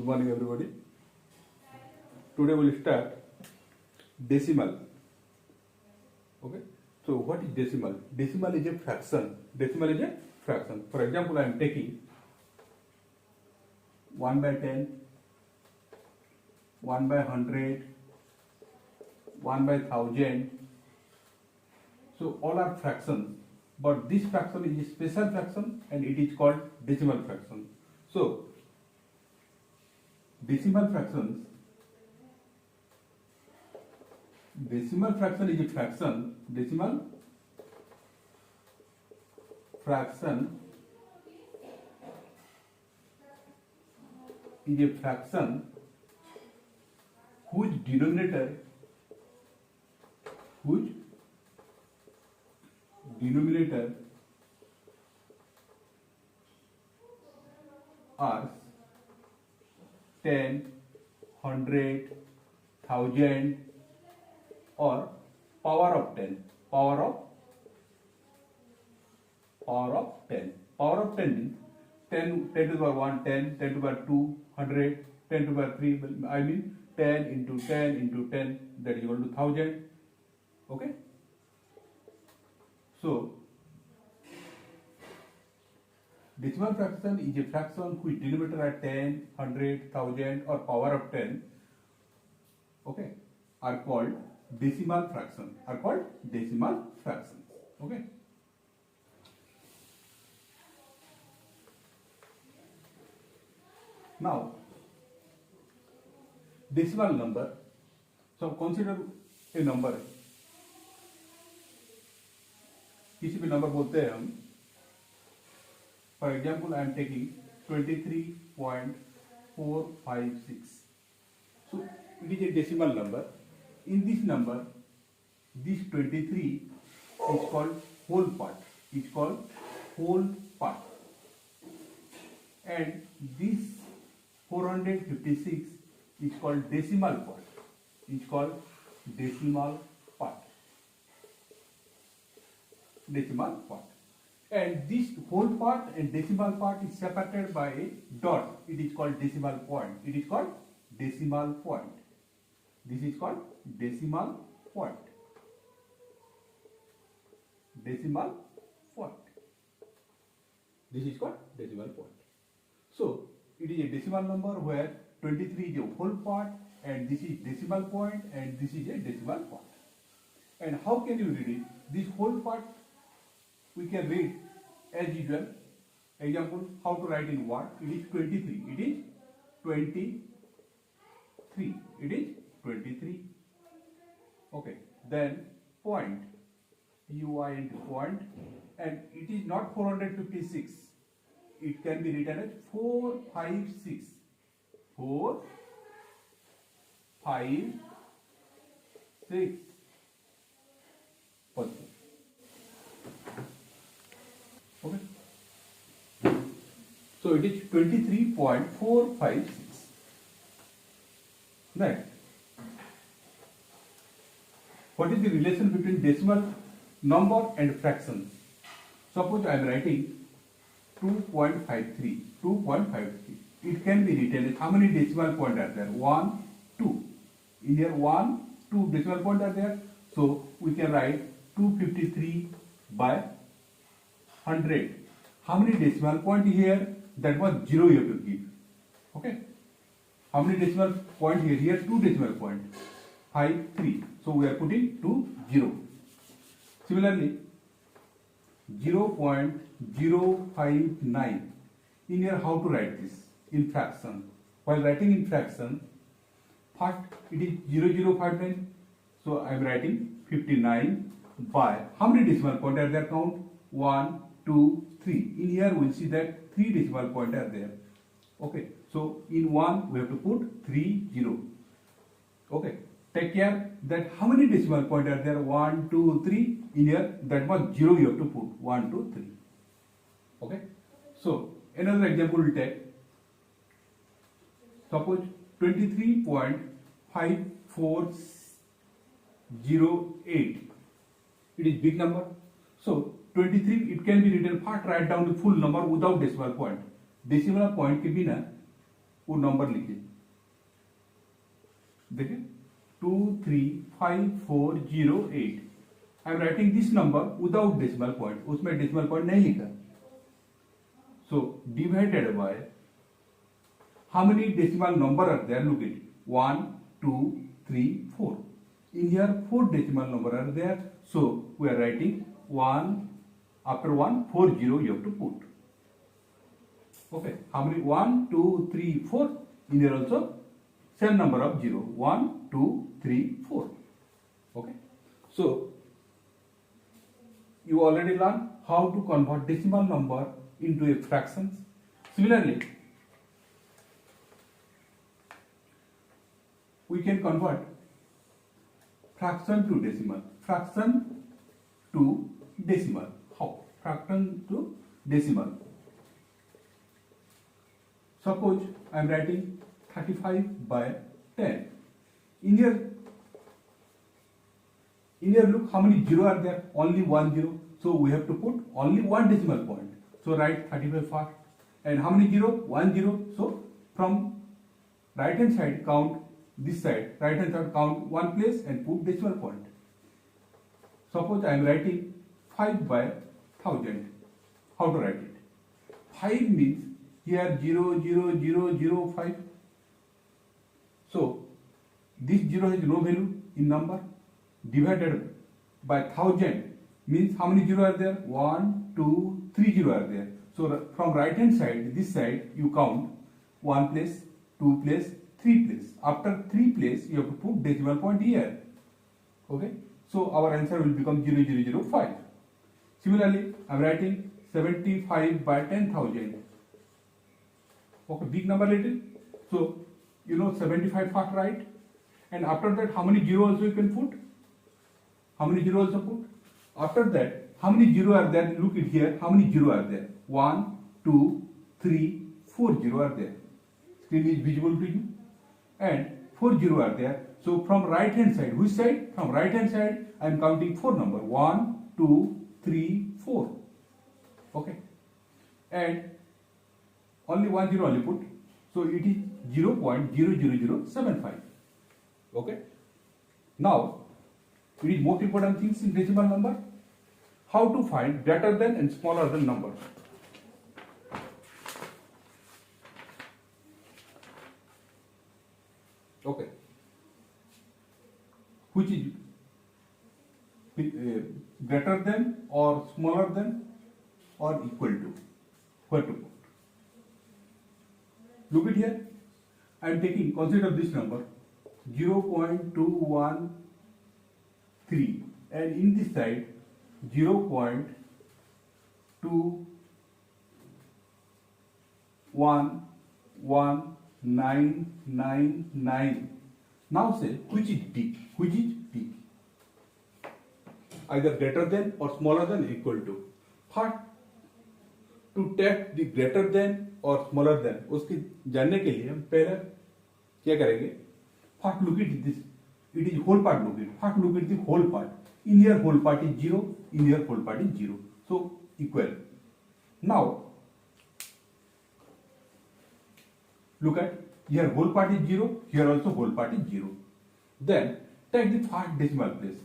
Good morning, everybody. Today we will start decimal. Okay. So what is decimal? Decimal is a fraction. Decimal is a fraction. For example, I am taking 1 by 10, 1 by 100, 1 by 1000. So all are fractions, but this fraction is a special fraction and it is called decimal fraction. So decimal fraction is a fraction. Decimal fraction is a fraction whose denominator are 10, 100, 1000 or power of 10. Power of 10. Power of 10 means 10 to the power 1, 10, 10 to the power 2, 100, 10 to the power 3. I mean 10 into 10 into 10, that is equal to 1000. Okay. So decimal fraction is a fraction whose denominator are 10, 100, 1000 or power of 10. Okay, are called decimal fraction. Okay. Now decimal number. So consider a number. किसी भी number बोलते हैं हम. For example, I am taking 23.456. So it is a decimal number. In this number, this 23 is called whole part. And this 456 is called decimal part. And this whole part and decimal part is separated by a dot. It is called decimal point. This is called decimal point. This is called decimal point. So it is a decimal number where 23 is a whole part and this is decimal point and this is a decimal point. And how can you read it? This whole part we can read as usual. Example, how to write in word? It is 23. It is 23. Okay. Then point. Point. And it is not 456. It can be written as 456. 456. Okay. So it is 23.456. Right. What is the relation between decimal number and fraction? Suppose I am writing 2.53. It can be written as how many decimal points are there? 1, 2. In here 1, 2 decimal points are there. So we can write 253 by 100. How many decimal point here? That was 0 you have to give. Okay. How many decimal point here? Here 2 decimal point. 5, 3. So we are putting 2, 0. Similarly, 0.059. In here how to write this? In fraction. While writing in fraction, first it is 0059. So I am writing 59 by how many decimal point are there? Count 1, 2, 3. In here we will see that 3 decimal point are there. Okay. So in 1 we have to put 3, 0. Okay. Take care that how many decimal point are there? 1, 2, 3. In here that was 0 you have to put 1, 2, 3. Okay. So another example we will take. Suppose 23.5408. It is big number. So 23, it can be written first, write down the full number without decimal point. Decimal point के बिना वो number लिखिए, देखिए 23540 8। I am writing this number without decimal point, उसमें decimal point नहीं लिखा। So divided by how many decimal number are there? Look at 1 2 3 4. In here 4 decimal number are there, so we are writing 1 after 1 4 0 you have to put. Okay, how many? 1 2 3 4. In here also same number of 0, 1 2 3 4. Okay, so you already learned how to convert decimal number into a fractions. Similarly, we can convert fraction to decimal. Fraction to decimal. How? Fraction to decimal. Suppose I am writing 35 by 10. In here look how many 0 are there? Only 1 0. So we have to put only one decimal point. So write 35 first. And how many 0? 1 0. So from right hand side count this side, right hand side count one place and put decimal point. Suppose I am writing 5 by 1000. How to write it? 5 means here 0 0 0 0 5. So this 0 has no value in number. Divided by 1000 means how many 0 are there? 1 2 3 0 are there. So from right hand side, this side you count 1 place, 2 place, 3 place. After 3 place you have to put decimal point here. Okay, so our answer will become 0005. Similarly, I am writing 75 by 10,000. Okay, big number little. So you know 75 first, right? And after that how many 0 also you can put? How many 0 also put? After that how many 0 are there? Look at here, how many 0 are there? 1 2 3 4 0 are there. Screen is visible to you. And 4 0 are there. So from right hand side, which side? From right hand side I am counting 4 number, 1 2 3 4. Okay, and only 1 0 only put, so it is 0.00075. Okay, now it is most important things in decimal number, how to find greater than and smaller than number. Okay, which is greater than or smaller than or equal to, where to put? Look at here, I am taking, consider this number 0.213 and in this side 0.2119999. Now say which is big, which is big, either greater than or smaller than equal to. First to take the greater than or smaller than, उसकी जानने के लिए हम पहले क्या करेंगे? First look at this, it is whole part. Look at, first look at the whole part. In here whole part is 0, in here whole part is 0, so equal. Now look at here whole part is 0, here also whole part is 0. Then take the first decimal place.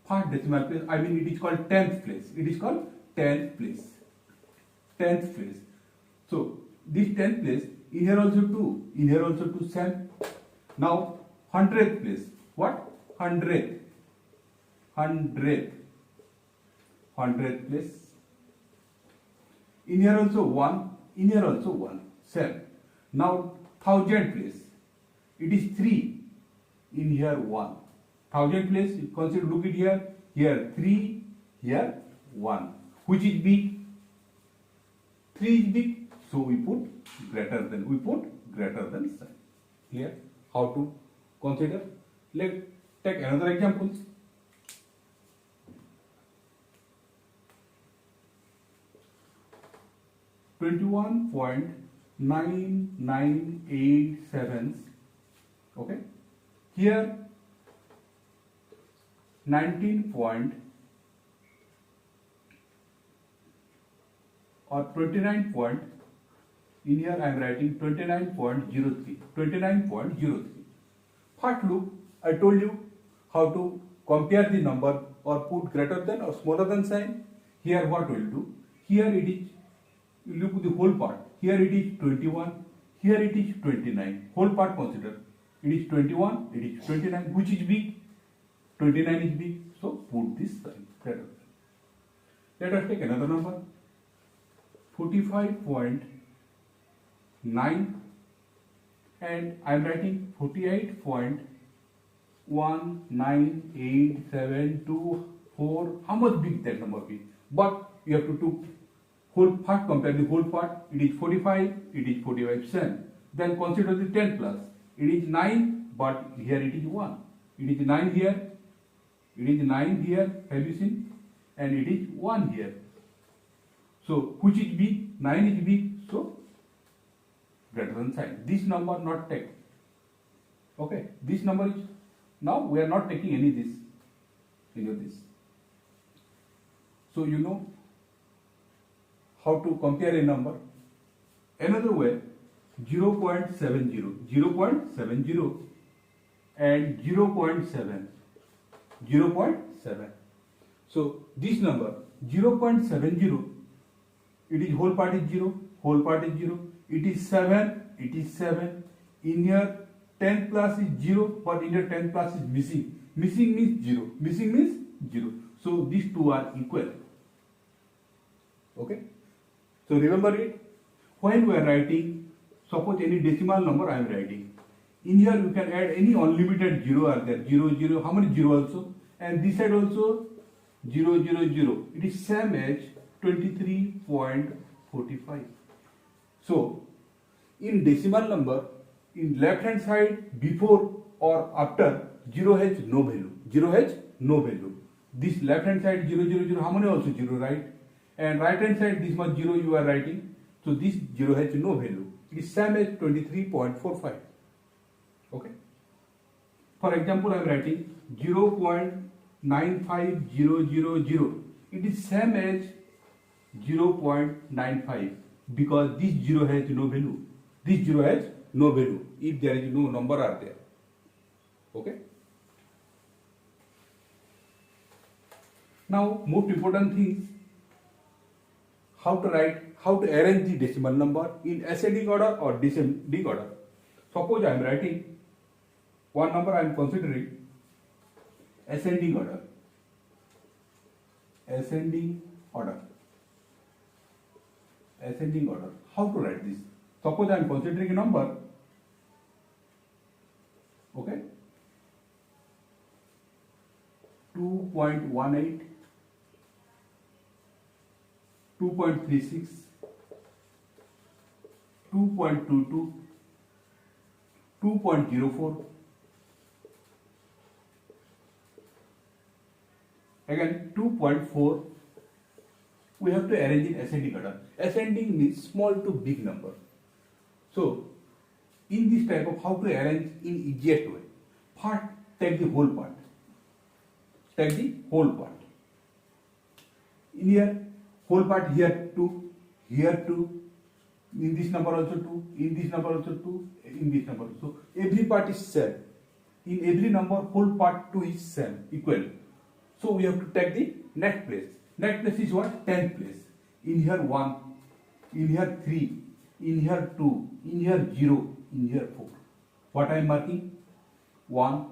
First decimal place, I mean it is called 10th place. It is called 10th place. 10th place. So this 10th place, in here also 2, in here also 2, same. Now 100th place. What? 100th. 100th. 100th place. In here also 1, in here also 1, same. Now 1000th place. It is 3. In here 1. 1000th place, consider, look at here. Here 3, here 1. Which is big? 3 is big. So we put greater than. We put greater than sign. Clear? How to consider? Let's take another example. $21.9987. Okay. Here 19 point or 29.99 In here I am writing 29.03. 29.03. First look, I told you how to compare the number or put greater than or smaller than sign. Here what we will do? Here it is, you look at the whole part. Here it is 21. Here it is 29. Whole part consider. It is 21. It is 29. Which is big? 29 is big. So put this sign greater than. Let us take another number. 45.9 and I am writing 48.198724. How much big that number be? But you have to do whole part, compare the whole part. It is 45, it is 45 cent. Then consider the 10 plus. It is 9, but here it is 1. It is 9 here, it is 9 here, have you seen? And it is 1 here. So which is big? 9 is big, so greater than sign. This number not take. Okay, this number is, now we are not taking any this, this. So you know how to compare a number. Another way, 0.70, 0.70 and 0.7, 0.7. So this number 0.70, it is whole part is 0, whole part is 0. It is 7, it is 7. In here 10 plus is 0, but in here 10 plus is missing. Missing means 0, missing means 0. So these two are equal. Okay. So remember it. When we are writing, suppose any decimal number I am writing. In here you can add any unlimited 0 are there. 0, 0, how many 0 also? And this side also 0, 0, 0. It is same as 23.45. So in decimal number, in left hand side, before or after, 0 has no value. 0 has no value. This left hand side 0, 0, 0, how many also 0, right? And right hand side this much 0 you are writing. So this 0 has no value. It is same as 23.45. Okay. For example, I am writing 0.95000. It is same as 0.95 because this 0 has no value. This 0 has no value if there is no number are there. Okay. Now most important things, how to arrange the decimal number in ascending order or descending order. Suppose I am writing one number I am considering ascending order. Ascending order. Ascending order. How to write this? Suppose I am considering a number. Okay. 2.18, 2.36, 2.22, 2.04, again 2.4. We have to arrange in ascending order. Ascending means small to big number. So in this type of how to arrange in easiest way, first take the whole part. Take the whole part. In here, whole part here 2, here 2, in this number also 2, in this number also 2, in this number also. So every part is same. In every number, whole part 2 is same, equal. So we have to take the next place. Next place is what? 10th place. In here 1, in here 3, in here 2, in here 0, in here 4. What I am marking? 1,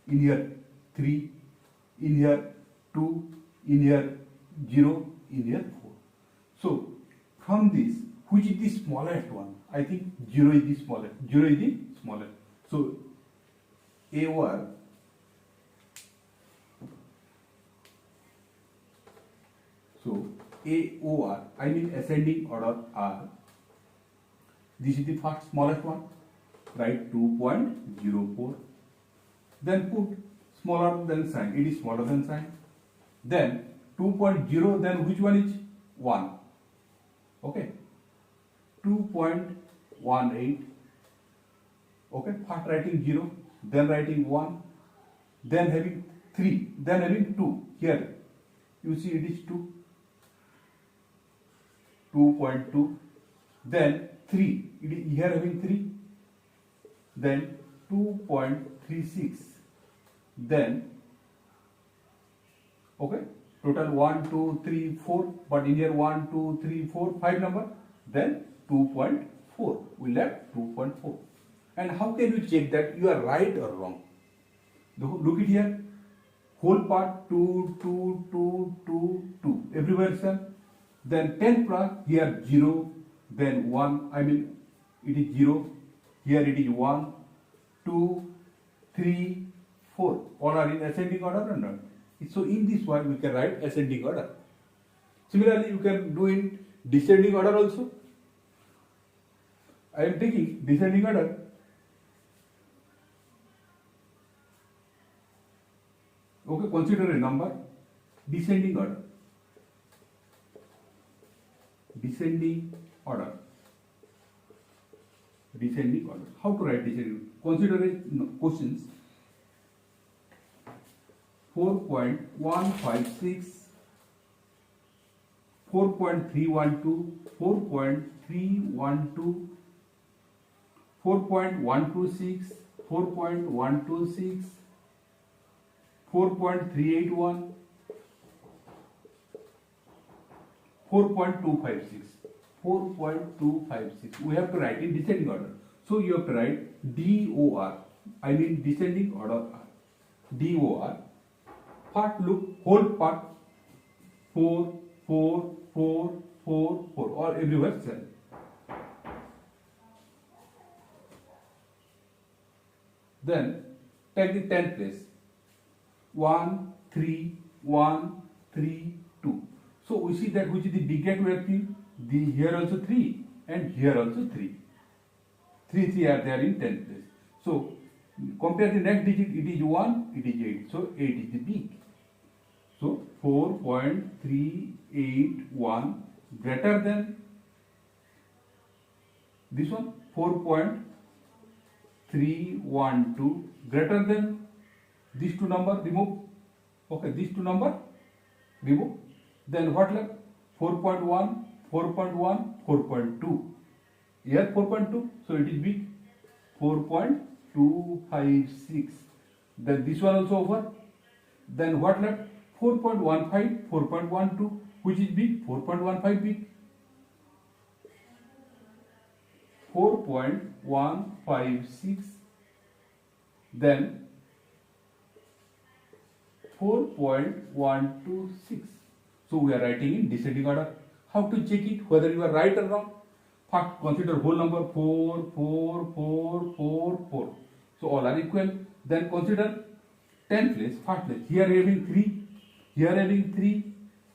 in here 3, in here 2, in here 0, in here 4. So from this, which is the smallest one? I think 0 is the smallest. 0 is the smallest. So AOR AOR, I mean ascending order R. This is the first smallest one. Write 2.04. Then put smaller than sign. It is smaller than sign. Then 2.0. Then which one is 1? Okay. 2.18. Okay. First writing 0. Then writing 1. Then having 3. Then having 2. Here you see it is 2. 2.2. Then 3, it is here having 3, then 2.36, then okay, total 1, 2, 3, 4, but in here 1, 2, 3, 4, 5 number, then 2.4, we left 2.4. And how can you check that you are right or wrong? Look at here, whole part 2, 2, 2, 2, 2, everywhere same. Then 10 plus, here 0, then 1, I mean it is 0, here it is 1, 2, 3, 4, all are in ascending order or not? So in this way we can write ascending order. Similarly, you can do in descending order also. I am taking descending order. Okay, consider a number, descending order. Descending order. Descending order. How to write descending? Consider a questions. 4.156, 4.312, 4.312, 4.126, 4.126, 4.381, 4.256, 4.256. We have to write in descending order. So you have to write DOR. I mean descending order. DOR. Part look, whole part 4, 4, 4, 4, 4, or everywhere same. Then take the 10th place. 1, 3, 1, 3, 2. So we see that which is the biggest vacuum. The here also 3 and here also 3. 3 are there in 10th place. So compare the next digit. It is 1. It is 8. So 8 is the big. So 4.381 greater than this one. 4.312 greater than these two number, remove. Okay, these two number remove. Then what left? 4.1, 4.1, 4.2. Here 4.2, so it is big. 4.256. Then this one also over. Then what left? 4.15, 4.12, which is big. 4.15 big. 4.156. Then 4.126. So we are writing in descending order. How to check it whether you are right or wrong? First, consider whole number 4, 4, 4, 4, 4. So all are equal. Then consider 10th place, first place. Here having 3, here having 3,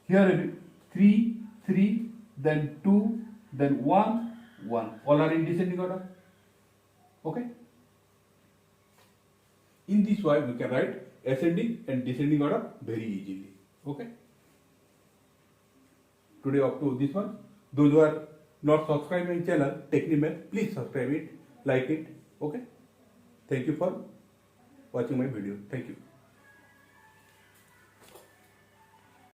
here having 3, 3, then 2, then 1, 1. All are in descending order. Okay? In this way, we can write ascending and descending order very easily. Okay? Today up to this one. Those who are not subscribed my channel, Technimath, please subscribe it, like it. Okay? Thank you for watching my video. Thank you.